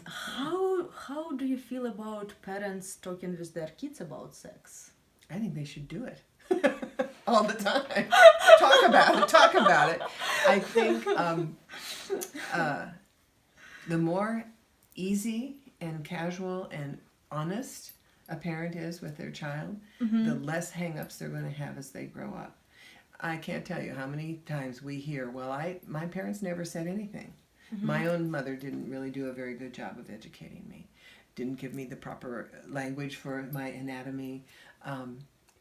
How do you feel about parents talking with their kids about sex? I think they should do it all the time. Talk about it. I think the more easy and casual and honest a parent is with their child, the less hang-ups they're going to have as they grow up. I can't tell you how many times we hear, well, my parents never said anything. My own mother didn't really do a very good job of educating me. Didn't give me the proper language for my anatomy.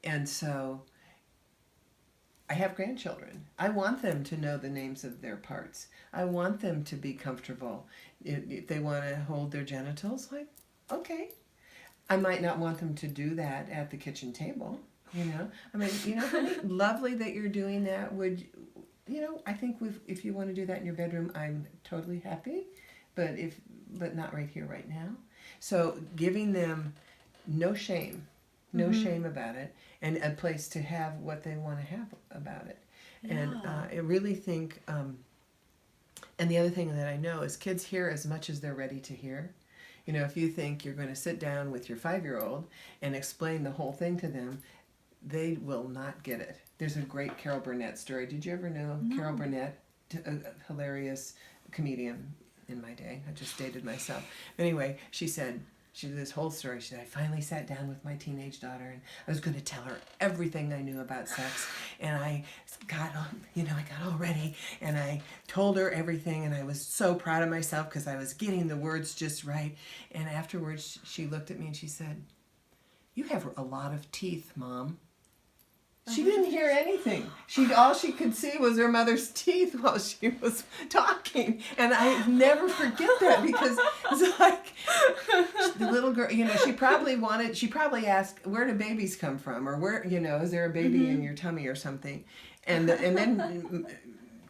And so I have grandchildren. I want them to know the names of their parts. I want them to be comfortable. If they want to hold their genitals, like, okay. I might not want them to do that at the kitchen table, you know. I mean, you know, honey, lovely that you're doing that. I think if you want to do that in your bedroom, I'm totally happy, but not right here, right now. So giving them no shame about it, and a place to have what they want to have about it. Yeah. And I really think, and the other thing that I know is kids hear as much as they're ready to hear. You know, if you think you're going to sit down with your 5-year-old and explain the whole thing to them, they will not get it. There's a great Carol Burnett story. Did you ever know Carol Burnett? A hilarious comedian in my day. I just dated myself. Anyway, she did this whole story. She said, I finally sat down with my teenage daughter and I was going to tell her everything I knew about sex. And I got all ready and I told her everything and I was so proud of myself because I was getting the words just right. And afterwards she looked at me and she said, you have a lot of teeth, Mom. She didn't hear anything. All she could see was her mother's teeth while she was talking. And I never forget that because it's like the little girl, you know, she probably asked, where do babies come from? Or where, you know, is there a baby in your tummy or something? And then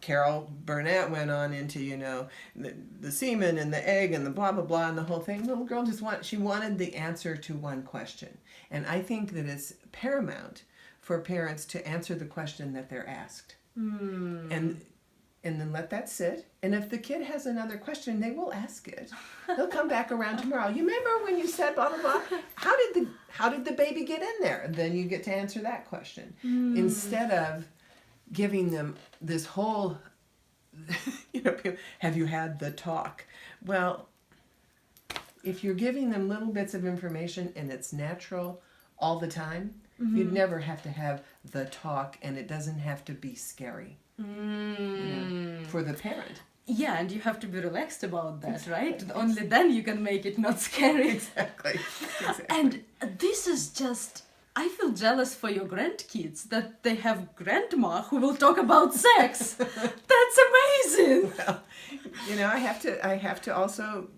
Carol Burnett went on into, you know, the semen and the egg and the blah, blah, blah, and the whole thing. The little girl she wanted the answer to one question. And I think that it's paramount for parents to answer the question that they're asked. And then let that sit. And if the kid has another question, they will ask it. They'll come back around tomorrow. You remember when you said blah, blah, blah? How did the baby get in there? And then you get to answer that question. Instead of giving them this whole, you know, have you had the talk? Well, if you're giving them little bits of information and it's natural all the time, you'd never have to have the talk, and it doesn't have to be scary you know, for the parent. Yeah, and you have to be relaxed about that, right? Only then you can make it not scary. Exactly. And this is just, I feel jealous for your grandkids that they have grandma who will talk about sex. That's amazing. Well, you know, I have to also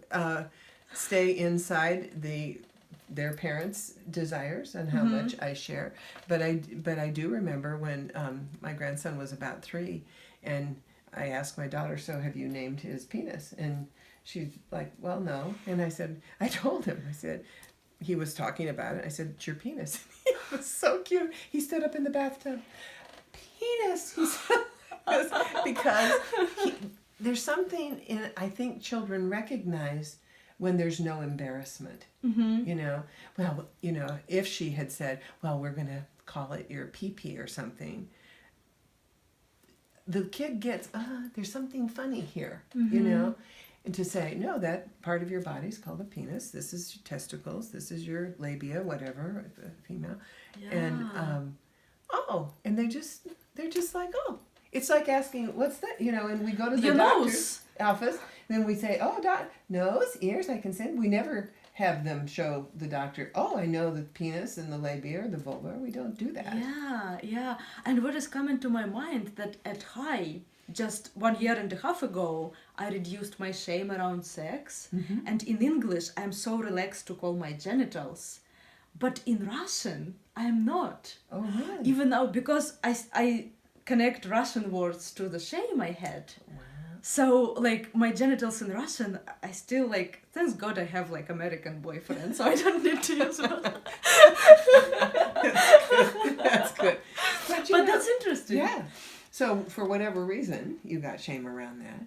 stay inside their parents' desires and how much I share. But I do remember when my grandson was about 3, and I asked my daughter, so have you named his penis? And she's like, well, no. And I told him, he was talking about it. I said, it's your penis. He was so cute. He stood up in the bathtub. Penis, he said. Because there's something in, I think children recognize when there's no embarrassment, you know. Well, you know, if she had said, well, we're going to call it your pee-pee or something, the kid gets, there's something funny here, you know. And to say, no, that part of your body is called a penis. This is your testicles. This is your labia, whatever, female. Yeah. And, and they're just like, oh. It's like asking, what's that? You know, and we go to the doctor's office, then we say, oh, nose, ears, I can say. We never have them show the doctor, oh, I know the penis and the labia or the vulva. We don't do that. Yeah. And what is coming to my mind that at high, just 1.5 years ago, I reduced my shame around sex. And in English, I'm so relaxed to call my genitals. But in Russian, I'm not. Oh, really? Even now, because I connect Russian words to the shame I had. Wow. So, like, my genitals in Russian, I still, like, thanks God I have, like, American boyfriend, so I don't need to use them. That's good. But that's interesting. Yeah. So for whatever reason you got shame around that,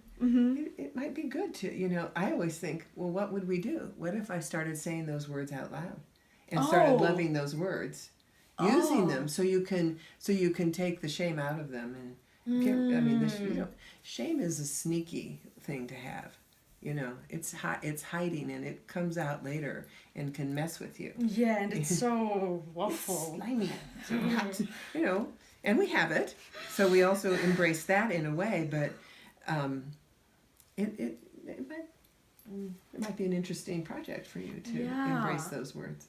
it might be good to, I always think, well, what would we do? What if I started saying those words out loud and started loving those words, using them so you can take the shame out of them and get, I mean, shame is a sneaky thing to have. It's hiding and it comes out later and can mess with you. Yeah, and it's so awful. It's slimy. So we have to, and we have it. So we also embrace that in a way, but it might be an interesting project for you to embrace those words.